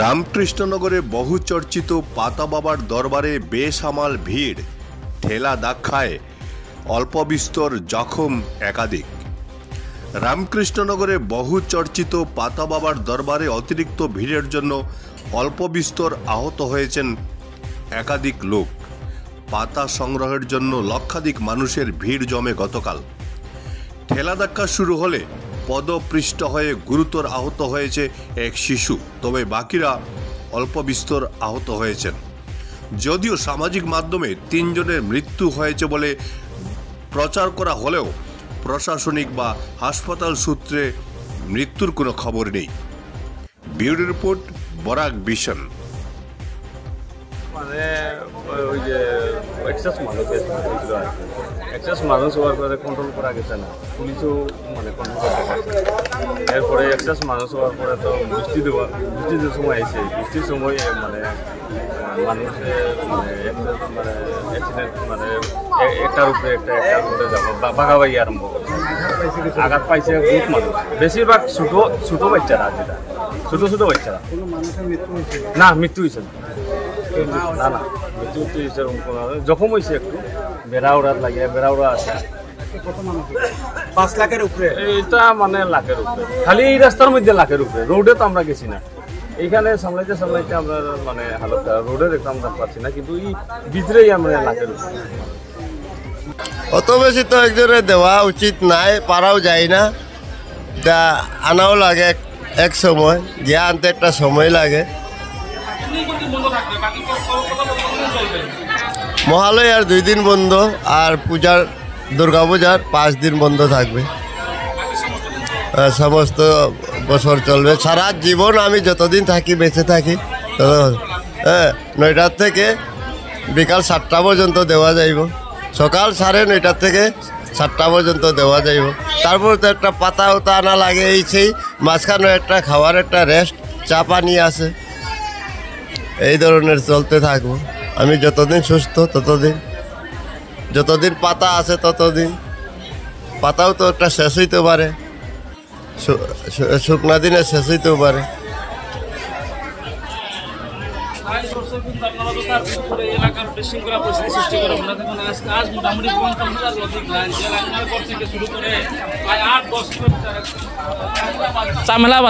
রামকৃষ্ণনগরে বহুচর্চিত পাতা বাবার দরবারে বেসামাল ভিড়, ঠেলা ধাক্কায় অল্পবিস্তর জখম একাধিক। রামকৃষ্ণনগরে বহুচর্চিত পাতা বাবার দরবারে অতিরিক্ত ভিড়ের জন্য অল্পবিস্তর আহত হয়েছেন একাধিক লোক। পাতা সংগ্রহের জন্য লক্ষাধিক মানুষের ভিড় জমে গতকাল। ঠেলা ধাক্কা শুরু হলে পদপৃষ্ট হয়ে গুরুতর আহত হয়েছে এক শিশু, তবে বাকিরা অল্প বিস্তর আহত হয়েছেন। যদিও সামাজিক মাধ্যমে 3 জনের মৃত্যু হয়েছে বলে প্রচার করা হলেও প্রশাসনিক বা হাসপাতাল সূত্রে মৃত্যুর কোনো খবর নেই। Bureau report, Barak vision. মানে ওই যে এক্সেস মানুষ হওয়ার পরে কন্ট্রোল করা গেছে না, পুলিশও মানে কন্ট্রোল করতে পারছে। এরপরে এক্সেস মানুষ হওয়ার পরে তো বৃষ্টির সময় এসে বৃষ্টির সময় মানে মানুষের মানে অ্যাক্সিডেন্ট মানে একটার উপরে যাবো বাঘাবাগি আরম্ভ করছে। আঘাত পাইছে বহুত মানুষ, বেশিরভাগ ছোট বাচ্চারা, যেটা ছোট বাচ্চারা। না, মৃত্যু হয়েছে না, মৃত্যু হয়েছে, জখম হয়েছে একটু। বেড়াওড়া আছে 5 লাখের উপরে। এটা মানে লাখের উপরে, খালি এই রাস্তার মধ্যে লাখের উপরে। রোডে তো আমরা গেছি না, এইখানে সামলাইতে আমরা মানে হালত রোডে দেখতে আমরা পাচ্ছি না, কিন্তু এই ভিতরেই আমরা লাখের উপরে। অত বেশি তো একজনের দেওয়া উচিত নাই, পারাও যায় না। এটা আনাও লাগে এক সময়, গিয়ে আনতে একটা সময় লাগে। মহালয় আর 2 দিন বন্ধ, আর দুর্গা পূজার 5 দিন বন্ধ থাকবে। সমস্ত বছর চলবে, সারা জীবন আমি যতদিন থাকি বেঁচে থাকি। 9টার থেকে বিকাল 7টা পর্যন্ত দেওয়া যাইব, সকাল 9:30 থেকে 7টা পর্যন্ত দেওয়া যাইব। তারপর তো একটা পাতা উতা আনা লাগে, এই সেই মাঝখানে একটা খাওয়ার একটা রেস্ট, চা পানি আছে, এই ধরনের চলতে থাকবো আমি যতদিন সুস্থ, যতদিন পাতা আছে ততদিন। পাতাও তো একটা শেষ হইতে পারে, শুকনা দিনে শেষ হইতেও পারে।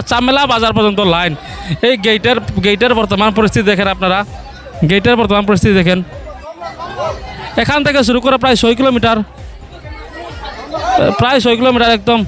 চামেলা বাজার পর্যন্ত লাইন। এই গেটের বর্তমান পরিস্থিতি দেখেন আপনারা, গেটের বর্তমান পরিস্থিতি দেখেন। এখান থেকে শুরু করে প্রায় 6 কিলোমিটার একদম